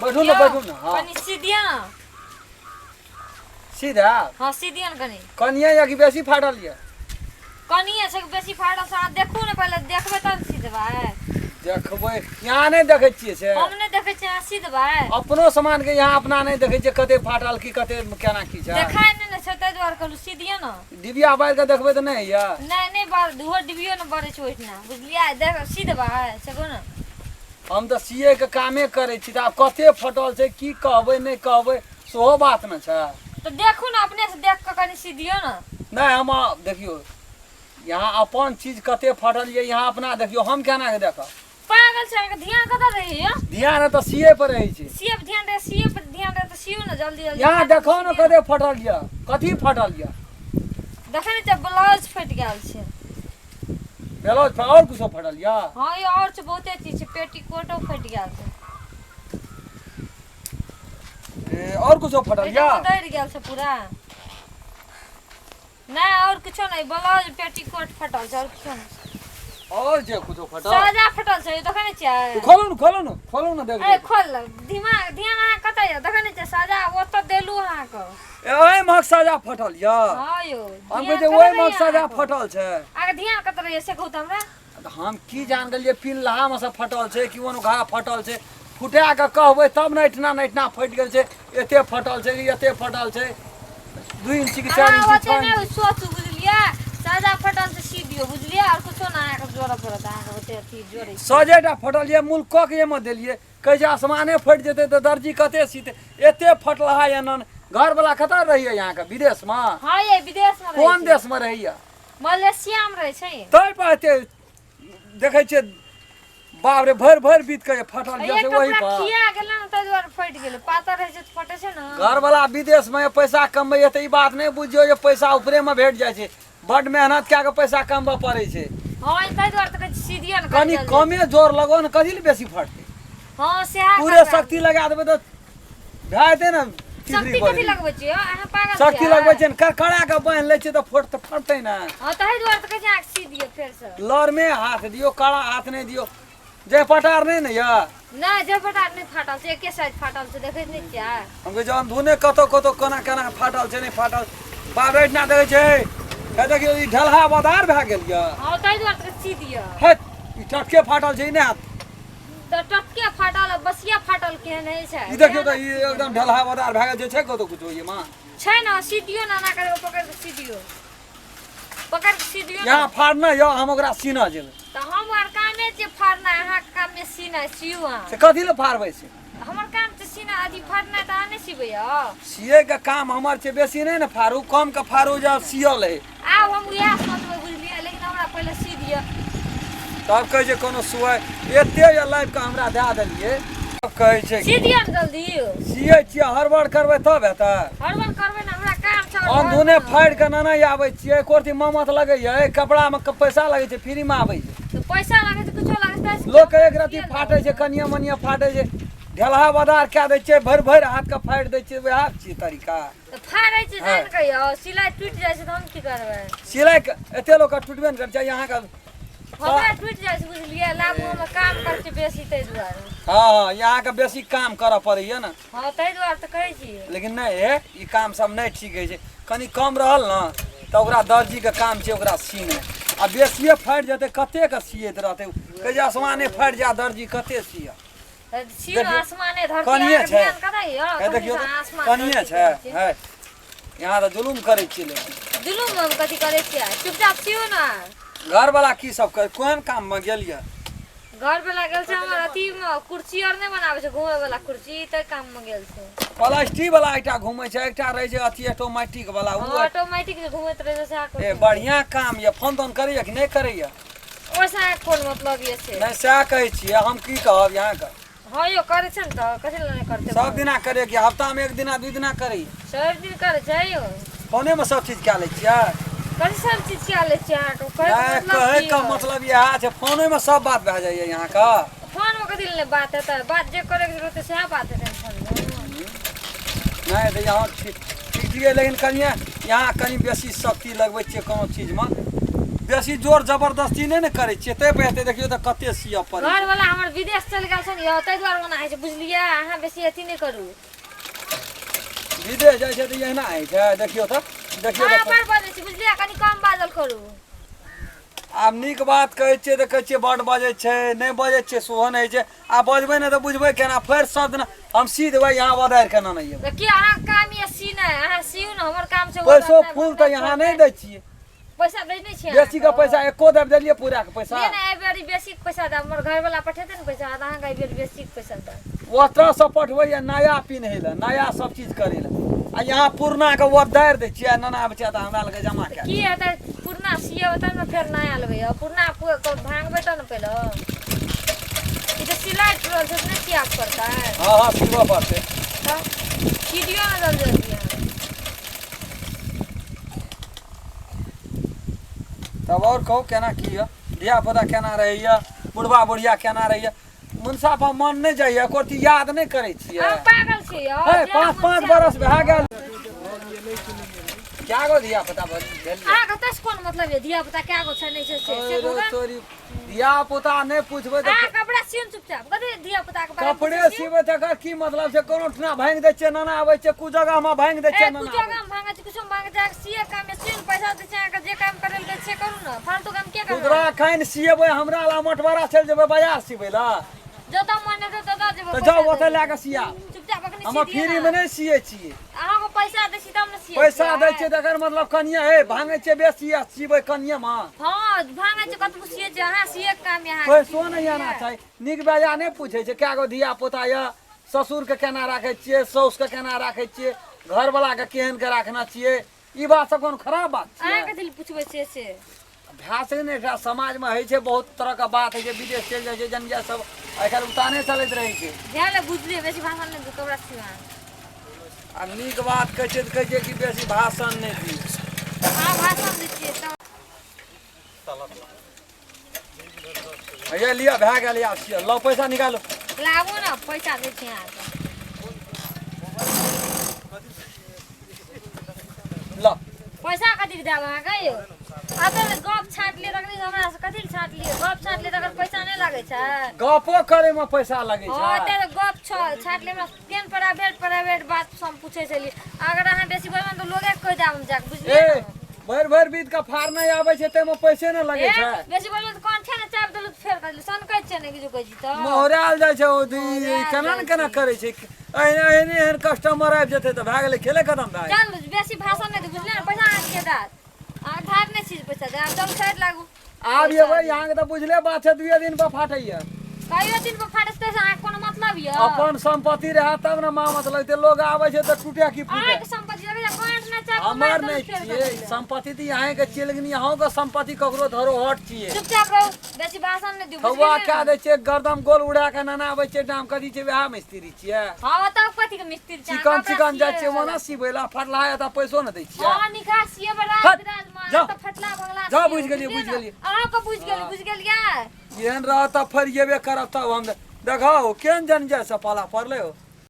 बैठू ना बैठू ना। हाँ कनी सीधिया ना। सीधा हाँ सीधिया ना कनी। कनिया या कि बेसी फाटल ये? कनिया से बेसी फाटल से देखू ना पहले देखबे तब सीधबा। देखबै यहाँ नहीं देखे छियै से? हम नहीं देखे छियै सीधबा। अपनो सामान के यहाँ अपना नहीं देखे छियै कते फाटल की कते केना की छै। देखाय नहीं ना छै तै द्वार कहलु सीधिया ना। डिबिया बार के देखबै त नहीं या? नहीं बार दुहो डिबियो ना बरे छै ओइठना बुझलियै देख सीधबा सको ना। हम तो सीए के कामे करे छी त आब कते फटल छै की कहबै नहीं कहबै सेहो बात न छै। तो देखू ना अपने से देख के कनी सीधियो ना। नहीं हम देखियो यहाँ अपन चीज कते फटल ये यहाँ अपना देखियो हम केना के देखब? पागल छै के ध्यान कत रही है? ध्यान तो सीए पर रही छै। सीए पर ध्यान दे सीए पर ध्यान दे तो सीओ ना जल्दी जल्दी। यहाँ देखो ना कते फटल ये कथी फटल ये? देखे नहीं जब ब्लाउज फट गेल छै। ब्लाउज पर और कुछ फटल ये? हां ये और से बहुते चीज छै पेटीकोटो फट गेल छै। और कुछ फटल ये? उधर गेल छै पूरा। नहीं और कुछ नहीं ब्लाउज पेटीकोट फटल छै और कुछ नहीं। और जे कुछ फटल? साजा फटल छै देखे नहीं छै। खोलू ना देख। ए खोल दिमाग ध्यान आ कतै देखे नहीं छै साजा ओ त देलु अहाँ के। ओए मक साजा फटल ये? हां यो हम कहै ओए मक साजा फटल छै। आगे ध्यान कत रही से कहू त हमरा। हम की जान गेलिए पिल्लाहा में से फटल छै कि ओनो घा फटल छै फुटा के कहबै तब न इतना फट गेल छै एते फटल छै कि एते फटल छै 2 इंच की 4 इंच ओते नहीं सोच बुझलिया साजा फटल से सी दियो बुझलिया और कुछो ना आके जोड़ पड़त आके ओते अथी जोड़े। सजेटा फटल ये मूल क के में देलिए कहै छै आसमाने फट जेते त दर्जी कते सीते एते फटलहा या न घर वाला कतऽ रहिए यहाँ के विदेश में? हां ये विदेश में कोन देश में रहिए? मलेशिया में रहे छै। तै पर एते देखै छै बाप रे भर बीत के फटल जैसे वही पर खिया गेल न त द्वार फट गेल पातर रहे छै त फटे छै न। घर वाला विदेश में पैसा कमबै त ई बात नहीं बुझियो जे पैसा ऊपरे में भेट जाय छै बड मेहनत क्या के पैसा कमबा पड़े छै। हां तै द्वार त सीधिया न कनी कमे जोर लगो न कथि ले बेसी फटते? हां सेहा पूरे शक्ति लगा देबे त भाइते न शक्ति कथि लगबै छी अहाँ पागल छी? शक्ति लगबै छै कड़ा के बांध ले छै त फटतै ना। हां तै द्वार त कहै छै आके सी दियो फेर से। लर में हाथ दियो कड़ा हाथ नहीं दियो जे पटार नहीं न या? ना जे पटार नहीं फाटल छै एके साइड फाटल छै देखै नहीं छियै। हम के जन धुने कतो कोना फाटल छै नहीं फाटल बाप रे इतना देखै छै हे देखियो ई ढलहा बदार भ गेल या। हां तै द्वार त सी दियो। हे ई टटके फाटल छै ने त टटके फाटल बसिया फाटल केहन है छै। ई देखियो त ई एकदम ढलहा बदार भ गेल छै कतो कुछ ये मां छै ना सी दियो ना ना करे पकड़ के सी दियो पकड़ के सी दियो। यहाँ फाड़ना या हम ओकरा सीना जेबै त हमर कामे छै फाड़ना अहाँ के काम में सीना सियो अहाँ। से कथि ले फाड़बै से? हमर काम छै सीना आदि फाड़ना त आने सिबै या। सीए के काम हमर छै बेसी नहीं न फाड़ू कम के फाड़ू जा सियल है। आब हम उएह सोचबै बुझलियै लेकिन हमरा पहिले सी दियो। तब कहै छै कोनो सुअ एते या लाइव के हमरा दे देलिए तब कहै छै सी दियो न जल्दी। सीए छियै हड़बड़ करबै तब हेतै। हड़बड़ करबै न हमरा काम छै। हम धुने फाड़ के ना नहीं आबै छियै कोरती ममत लगैया कपड़ा में पैसा लगै छै फ्री में आबै छै। तो पैसा लागे तो कुछो लागे त लोग के एक रत्ती फाटै छै कनिया मनिया फाटै छै ढलहा बदार कए दै छै भर हाथ के फाड़ि दै छै वएह छी तरीका। तो फाड़ै छै जान के यो सिलाई टूट जाय छै त हम की करबै? सिलाई एते लोग के टूटबे न कर छै यहाँ के हमरा टूट जाय छै बुझलियै लागू हम काम कर छै बेसी तै दुआरे। हां यहाँ के बेसी काम करऽ पड़ैया न। हां तै दुआरे त कहै छी। लेकिन नहीं है ई काम सब नहीं ठीक है छै कनी कम रहल न त ओकरा दर्जी के काम छै ओकरा सीने आ बेसिए फाटि जेतै कते के सियत रहतै कहै छै आसमाने फाटि जा दर्जी कते सिया। सियो आसमाने धरती कनिये आके छै ध्यान कतै यो हे देखियो आसमान कनिये छै है यहाँ त जुलुम करै छी लेकिन जुलुम हम कथि करै छियै चुपचाप सियो ना। घर वाला की सब कर कोन काम में गेलिए? घर पे लागल छै हमर अथी में कुर्सी और नहीं बनावे छै घूमे वाला कुर्सी त काम में गेल छै। प्लास्टिक वाला एकटा घूमै छै एकटा रहै छै अथी ऑटोमेटिक वाला उ ऑटोमेटिक जे घूमैत रहै छै ए बढ़िया काम ये फोन तोन करैया कि नहीं करैया? ओसा कोन मतलब ये छै? नहीं सएह कहै छियै हम की कहब यहाँ के। हां यो करे छै न त कथि ल नहीं करते? सब दिना करे कि हफ्ता में 1 दिना 2 दिना करी? सब दिन करे छै यो। फोने में सब चीज क्या ले छियै? कथि सब चीज क्या ले छियै अहाँ के? कहै का मतलब यह छै फोने में सब बात भए जाइए यहाँ का। फोन में कथि ले बात हेतै बात जे करे के रहतै सएह बात हेतै फोन में। है तो यहाँ ठीक है, लेकिन कनिए यहाँ कनी बेसी शक्ति लगबै छियै कोनो चीजमे, बेसी जोर जबरदस्ती नहीं ने करै छियै, तै पे देखियो तऽ कते सिया पड़ै घर वाला हमर विदेश चल गेल छै ने तै दुआरे ओना होइ छै बुझलियै। अहाँ बेसी अथी नहीं करू, विदेश जाइ छै तऽ एहिना होइ छै। देखियो तऽ अहाँ पर बजै छी बुझलियै, कनी कम बाजल करू। आब नीक बात कहै छियै तऽ कहै छियै बड बजै छै, नहीं बजै छियै सेहो नहीं होइ छै। आ बजबै नहि तऽ बुझबै केना, फेर शब्द ने हम सी देबै यहाँ बदारि केना नहीं एबै। देखिए अहाँ काम ये सी नहीं, अहाँ सीउ न, हमर काम छै। पैसो फूल तऽ यहाँ नहीं दै छियै, पैसा दै नहीं छियै। बेसी के पैसा एको देब देलियै पूरा के पैसा। नहीं नहीं बेरी बेसी के पैसा द, हमर घर वाला पठेतै ने पैसा, अहाँ के बेरी बेसी के पैसा द। वस्त्र सब पठबै नया पिन्है लए, नया सब चीज करै लए, आ यहाँ पुरना के वदारि दै छियै नना बच्चा तऽ हमरा लगे जमा कए। की हेतै पुरना सिएबै तब ने फेर नया लेबै, पुरना भांगबै तब ने पहिले। ई तऽ सिलाइ करल छै ने, सिया पड़ता है। हाँ हाँ सिबऽ पड़तै, तब सी दियौ ने जल्दी जल्दी। तब और कहू केना की यऽ, धिया पुता केना रहैया, बुढ़बा बुढ़िया केना रहैया। मुनसाफ मन नहीं जाइए, एको रती याद नहीं करै छियै। अहाँ पागल छी यौ। है 5 बरस भए गेल, क्या गो धिया पुता भेलियै। अहाँ कतऽ से कोन मतलब ये धिया पुता क्या गो छै नहीं छै से बोगा। तोरी धिया पुता नहीं पूछबै तऽ अहाँ कपड़ा सीन चुपचाप कथी धिया पुता के बारे में कपड़े सीबै तऽ एकर की मतलब छै। कोनो ठना भांगि दै छियै, नना आबै छै कु जगह में भांगि दै छियै, कुछ नना काम भांगा छै, कुछ मांगे जाके सीए काम में सीन पैसा दे छै, अहाँ के जे काम करे ले से करू ना, फालतू काम के करू। खुदरा खाइन सिएबै, हमरा ला मटवारा चलि जेबै बाजार सिबै ला, जो तब मन है तो दे जेबो। तऽ जाउ ओतऽ लए कऽ सिया। चुपचाप अखनी हम सी फ्री दियौ में ना। नहीं सिए छियै, अहाँ को पैसा दे छी तब ने सीए। पैसा दै छियै तकर मतलब कनिया हे भांगै छियै बेसी आ सिबै कनिया में। हां भांगा छै कतबो सीए छै, अहाँ सीए के काम यहाँ पैसो नहीं आना चाही। नीक बेजा नहीं पूछे छै कए गो धिया पुता यऽ, ससुर के केना राखै छियै, साउस के केना राखै छियै, घर वाला के केहन के राखना छियै, ई बात सब कोनो खराब बात अहाँ छियै। के दिल पूछबै से भए सकै ने एकटा समाज में होइ छै, बहुत तरह के बात होइ छै, विदेश चलि जाइ छै जनिया सब एकर उताने चलैत रहै छै। ध्यान ले बुझलिए बेसी भाषण नहीं दू कपड़ा सीवा। आ नीक बात कहै छै तऽ कहै छै कि बेसी भाषण नहीं दी। अहाँ भाषण दै छियै तब ये लिया भए गेल आब सिया, लो पैसा निकालो। लाबो ना पैसा दै छी अहाँ के। लो पैसा कथी देब अहाँ के यौ। अगर गप छाट लिए तखनी हमरा से कथी छाट लिए, गप छाट लिए तकर पैसा नहीं लागे छै। गपो करे में पैसा लगे हां छै। ते गप छाट लिए हमरा केन प्राइवेट बात हम पूछे छली। अगर अहाँ बेसी बोलबन तो लोगे कह देब हम जाके बुझलिए। ए भर बीत का फार नहीं आवे छै ते में पैसे न लगे छै। बेसी बोलबन तो कोन छै ने चाप देलु फेर कर सन कहै छै ने कि जो कहै छी त मोहराल जाइ छै ओ केना न केना करे छै। एहन एहन कस्टमर आबि जेतै तऽ भए गेलै खेले खत्म भए गेलै। चल बेसी भाषण नहीं दे बुझलिए ना, पैसा अहाँ के दात अहाँ धार नहीं चीज पैसा दे चल साइड लागू। आब ये भाई यहाँ के तो बुझले बात है, 2 दिन पर फाटैया। कहियो दिन पर फाटते से अहाँ कोनो मतलब ये। अपन संपत्ति रहे तब न माँ मतलब ते लोग आवे छै त टूटे की अहाँ फूटे। के संपत्ति लगे कोन ना चाप हमर नहीं छियै संपत्ति त यहाँ के छियै, लेकिन यहाँ के संपत्ति ककरो धरोहर छियै। चुपचाप रहू बेसी भाषण नहीं दियौ हवा बुझलिए। क्या दै छियै, गर्दम गोल उड़ा के नना आबै छै, नाम कथी छै, वएह मिस्त्री छियै। हां तब कथी के मिस्त्री छै। चिकन जाइ छियै ओना सिबैला, फटला है त पैसो न दै छियै। हां निकास ये बड़ा हट, विराज मान जाओ। त फटला बंगला जाओ, बुझ गेलियै। अहाँ को बुझ गेलियै। एहन रह त फरिएबे करब तब हम देखाओ केहन जन जैसे पाला पड़ले हो।